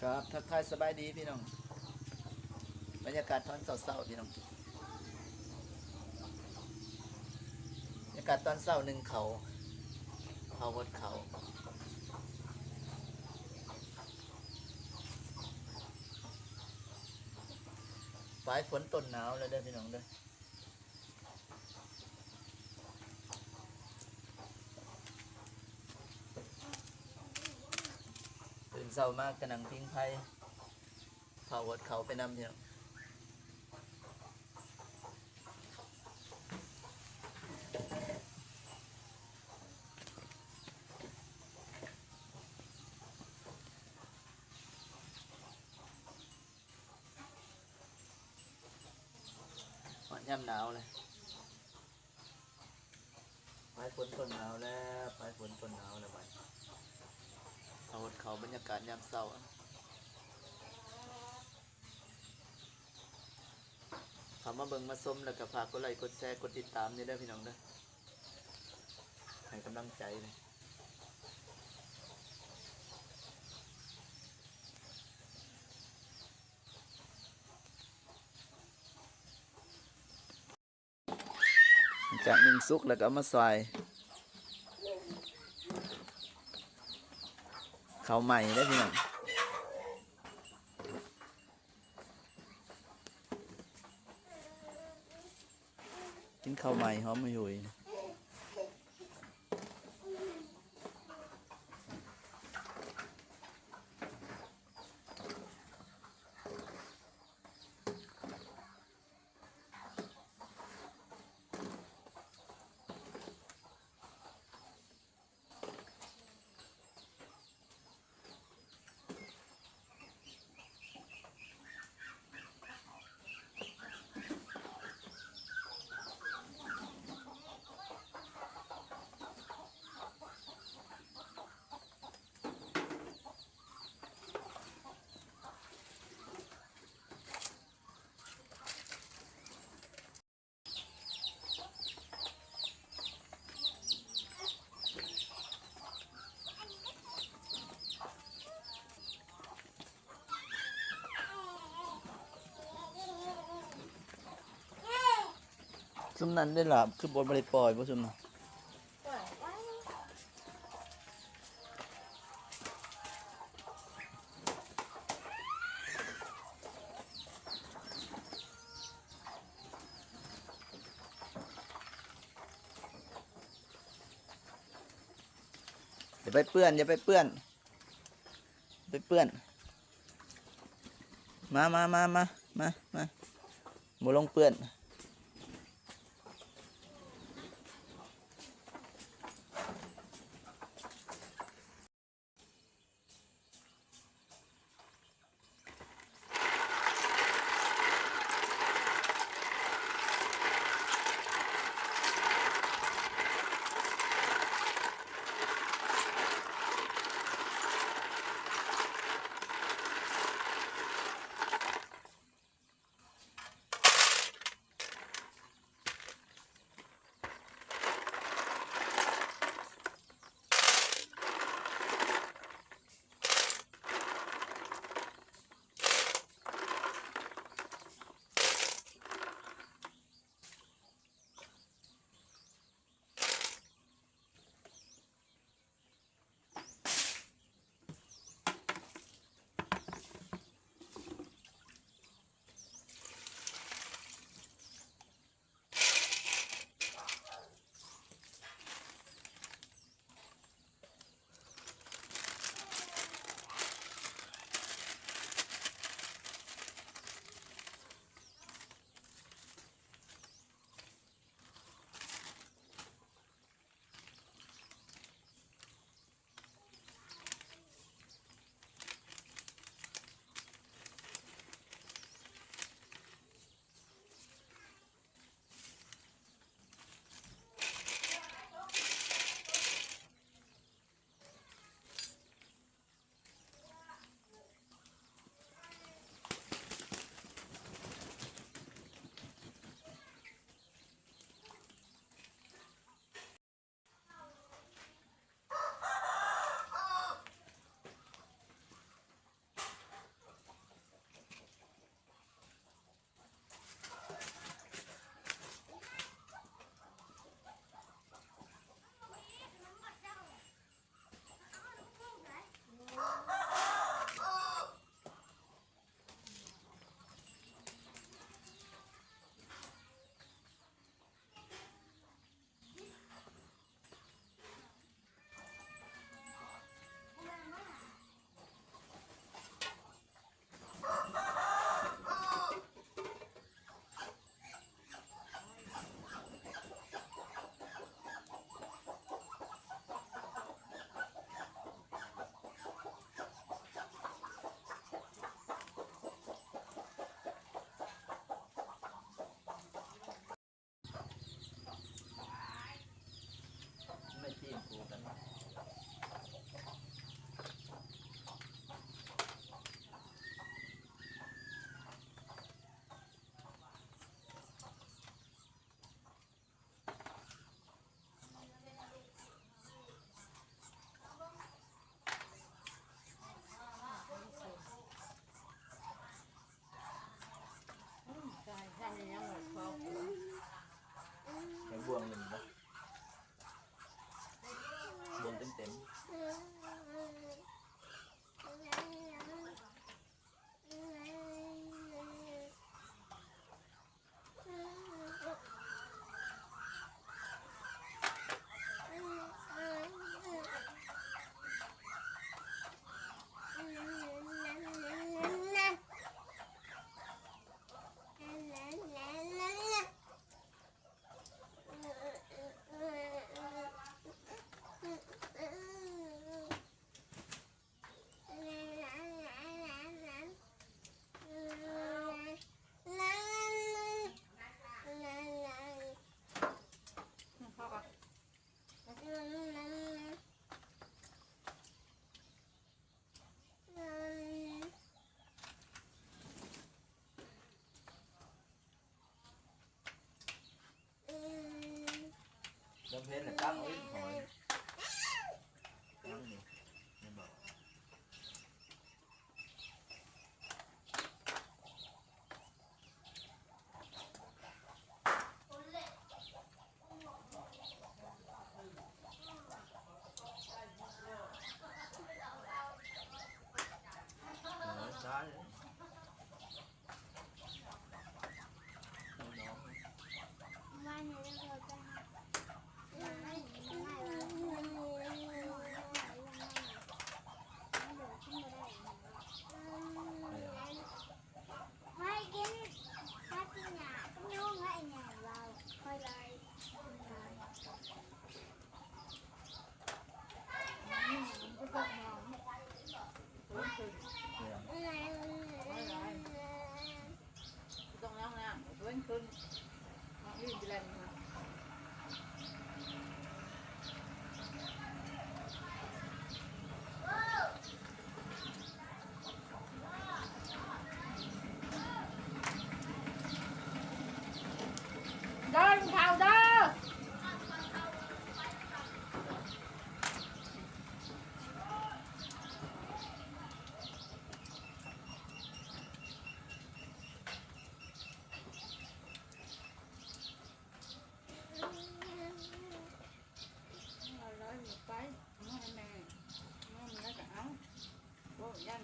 ครับทักทายสบายดีพี่น้องบรรยากาศตอนเศร้าๆพี่น้องบรรยากาศตอนเศร้าหนึ่งเขาวดเขาปลายฝนต้นหนาวแล้วเด้อพี่น้องเด้อตื่นเศร้ามากกระนังพิงไพ่เขาวดเขาไปนำพี่น้องหอนย่ำหนาวเลยปลายฝนต้นหนาวแล้วปลายฝนต้นหนาวแล้วไปเขาวดเขาบรรยากาศยามเศร้าเขามาเบิ่งมาส้มแล้วก็ฝากกดไลค์กดแชร์กดติดตามนี่เด้อพี่น้องเด้อให้กำลังใจเลยจากหนึ่งซุกแล้วก็เอามาใส่ข้าวใหม่ได้อพี่น้องกินข้าวใหม่หอมมาอยู่ซุมนั้นได้หลับคือบทบริปล่อยบ่ซุมนั้นอย่าไปเปื้อนอย่าไปเปื้อนไปเปื้อนมาบ่ลงเปื้อน เพชรตั้งไว้หอยตั้งนี่ไม่บอกใช่ ต้องนั่งนะเพื่อนขึ้นยืนแรงมาเดินข่าวเด้อไปน้องแม่น้องแม่จะเอาโอ้ยัน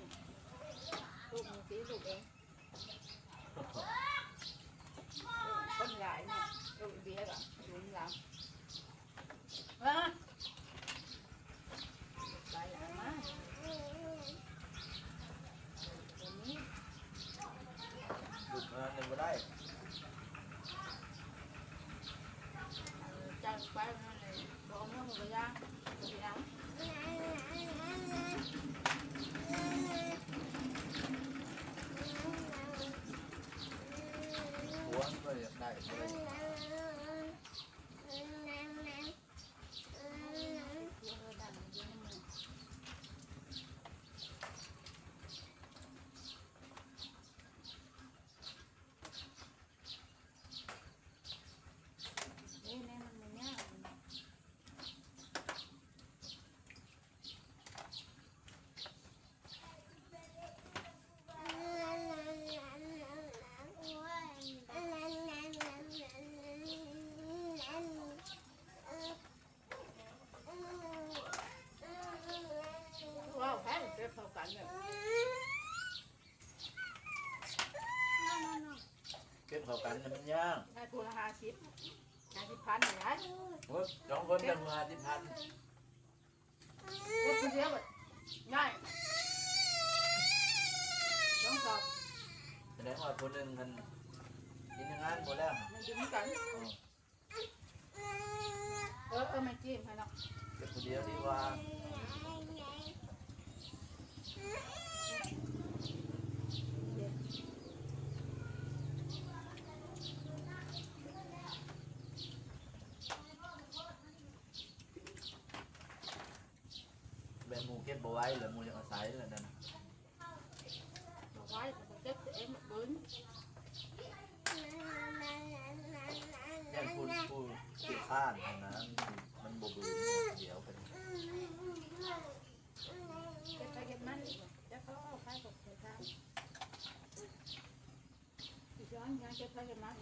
ลูกมือตีลูกเองคนใหญ่เนี่ยลูกเบี้ยอ่ะลุงหลังไปหลังมาตัวนี้ หยุดมาหนึ่งก็ได้ จังไปนั่นเลยบอกน้องมือยางตัวนี้ หัวก็อยากได้เลย ว้าวแพ้เจ็บเท่ากันเลย เก็บเข้ากันนะมันยาก ได้พูละ50,000เลยนะ โอ้ยสองคนกันมาที่พัน เจ็บคนเดียวแบบง่ายต้องสอบ แสดงว่าคนหนึ่งมันกินงานหมดแล้ว มันดึงกันมันจิ้มให้เนาะ เก็บคนเดียวดีกว่าแบบหมูเก็บเอาไว้หรือหมูยังอาศัยเลยนั่น ไว้เจ็บเองปืน แย่งผู้ข้านนะมันบ่บืนเดี๋ยวไป เจ็บไปเจ็บมันเจ็บเขาเอาไปกับเจ็บทางย้อนยังเจ็บไปเจ็บมัน